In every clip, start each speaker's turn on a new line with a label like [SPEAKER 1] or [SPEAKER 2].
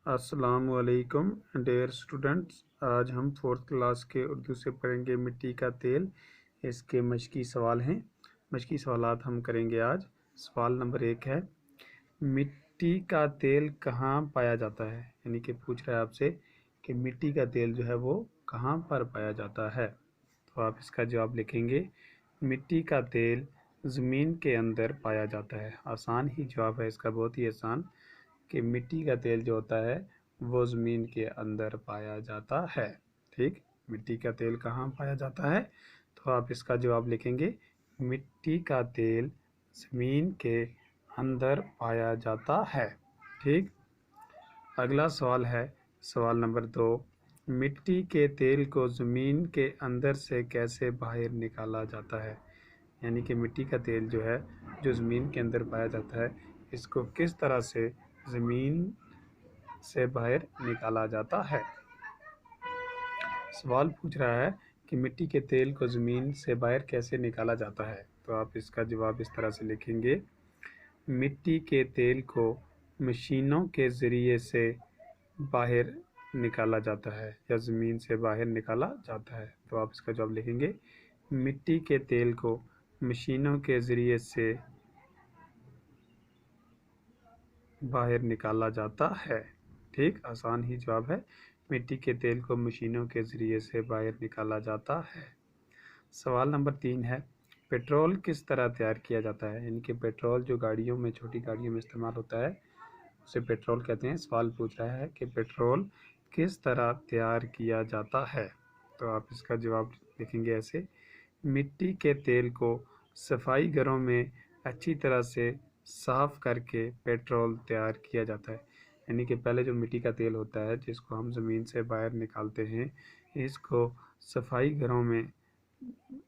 [SPEAKER 1] अस्सलाम वालेकुम dear students. आज हम फोर्थ क्लास के उर्दू से पढ़ेंगे मिट्टी का तेल। इसके मशकी सवाल हैं। मशकी सवालात हम करेंगे आज। सवाल नंबर 1 है, मिट्टी का तेल कहाँ पाया जाता है। यानी कि पूछ रहा है आपसे कि मिट्टी का तेल जो है वो कहाँ पर पाया जाता है। तो आप इसका जवाब लिखेंगे, मिट्टी का तेल ज़मीन के अंदर पाया जाता है। आसान ही जवाब है इसका, बहुत ही आसान, कि मिट्टी का तेल जो होता है वो ज़मीन के अंदर पाया जाता है। ठीक, मिट्टी का तेल कहाँ पाया जाता है, तो आप इसका जवाब लिखेंगे, मिट्टी का तेल ज़मीन के अंदर पाया जाता है। ठीक, अगला सवाल है सवाल नंबर 2, मिट्टी के तेल को ज़मीन के अंदर से कैसे बाहर निकाला जाता है। यानी कि मिट्टी का तेल जो है जो ज़मीन के अंदर पाया जाता है, इसको किस तरह से ज़मीन से बाहर निकाला जाता है। सवाल पूछ रहा है कि मिट्टी के तेल को ज़मीन से बाहर कैसे निकाला जाता है। तो आप इसका जवाब इस तरह से लिखेंगे, मिट्टी के तेल को मशीनों के ज़रिए से बाहर निकाला जाता है या ज़मीन से बाहर निकाला जाता है। तो आप इसका जवाब लिखेंगे, मिट्टी के तेल को मशीनों के ज़रिए से बाहर निकाला जाता है। ठीक, आसान ही जवाब है, मिट्टी के तेल को मशीनों के ज़रिए से बाहर निकाला जाता है। सवाल नंबर 3 है, पेट्रोल किस तरह तैयार किया जाता है। यानी कि पेट्रोल जो गाड़ियों में, छोटी गाड़ियों में इस्तेमाल होता है, उसे पेट्रोल कहते हैं। सवाल पूछ रहा है कि पेट्रोल किस तरह तैयार किया जाता है। तो आप इसका जवाब लिखेंगे ऐसे, मिट्टी के तेल को सफाई घरों में अच्छी तरह से साफ़ करके पेट्रोल तैयार किया जाता है। यानी कि पहले जो मिट्टी का तेल होता है जिसको हम ज़मीन से बाहर निकालते हैं, इसको सफाई घरों में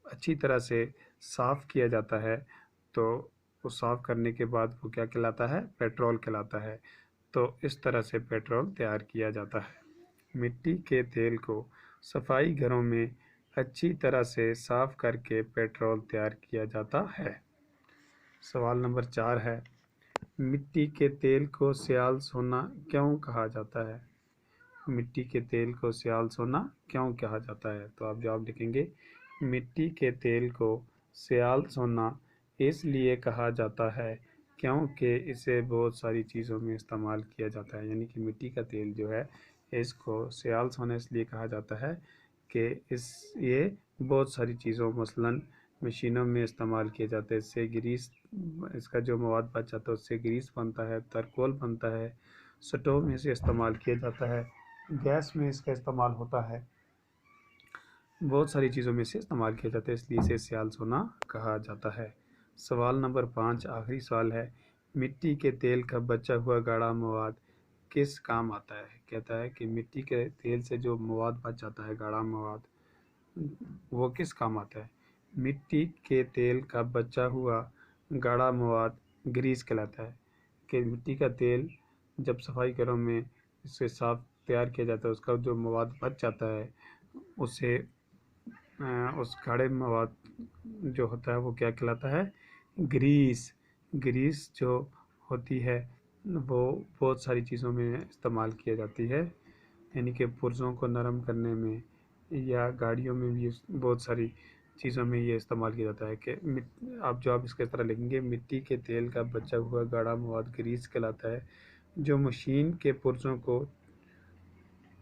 [SPEAKER 1] अच्छी तरह से साफ़ किया जाता है। तो वो साफ़ करने के बाद वो क्या कहलाता है, पेट्रोल कहलाता है। तो इस तरह से पेट्रोल तैयार किया जाता है। मिट्टी के तेल को सफाई घरों में अच्छी तरह से साफ़ करके पेट्रोल तैयार किया जाता है। सवाल नंबर 4 है, मिट्टी के तेल को सियाल सोना क्यों कहा जाता है। मिट्टी के तेल को सियाल सोना क्यों कहा जाता है। तो आप जवाब लिखेंगे, मिट्टी के तेल को सियाल सोना इसलिए कहा जाता है क्योंकि इसे बहुत सारी चीज़ों में इस्तेमाल किया जाता है। यानी कि मिट्टी का तेल जो है इसको सियाल सोना इसलिए कहा जाता है कि ये बहुत सारी चीज़ों, मसलन मशीनों में इस्तेमाल किए जाते हैं। इससे ग्रीस, इसका जो मवाद बच जाता है उससे ग्रीस बनता है, तरकोल बनता है, स्टोव में से इस्तेमाल किया जाता है, गैस में इसका इस्तेमाल होता है, बहुत सारी चीज़ों में से इस्तेमाल किया जाता है, इसलिए इसे सियाल सोना कहा जाता है। सवाल नंबर 5 आखिरी सवाल है, मिट्टी के तेल का बचा हुआ गाढ़ा मवाद किस काम आता है। कहता है कि मिट्टी के तेल से जो मवाद बच जाता है, गाढ़ा मवाद, वो किस काम आता है। मिट्टी के तेल का बचा हुआ गाढ़ा मवाद ग्रीस कहलाता है। कि मिट्टी का तेल जब सफाई घरों में इसे साफ तैयार किया जाता है, उसका जो मवाद बच जाता है उसे उस गाढ़े मवाद जो होता है वो क्या कहलाता है, ग्रीस। ग्रीस जो होती है वो बहुत सारी चीज़ों में इस्तेमाल किया जाती है। यानी कि पुर्ज़ों को नरम करने में या गाड़ियों में भी बहुत सारी चीज़ों में ये इस्तेमाल किया जाता है। कि आप जवाब इसके तरह लिखेंगे, मिट्टी के तेल का बचा हुआ गाढ़ा मवाद ग्रीस कहलाता है, जो मशीन के पुर्ज़ों को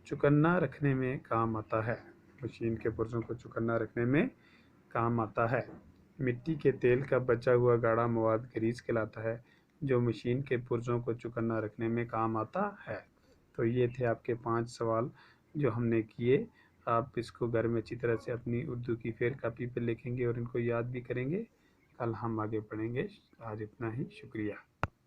[SPEAKER 1] चौकन्ना रखने में काम आता है। मशीन के पुर्ज़ों को चौकन्ना रखने में काम आता है। मिट्टी के तेल का बचा हुआ गाढ़ा मवाद ग्रीस कहलाता है, जो मशीन के पुर्ज़ों को चौकन्ना रखने में काम आता है। तो ये थे आपके 5 सवाल जो हमने किए। आप इसको घर में अच्छी तरह से अपनी उर्दू की फेर कापी पर लिखेंगे और इनको याद भी करेंगे। कल हम आगे पढ़ेंगे। आज इतना ही, शुक्रिया।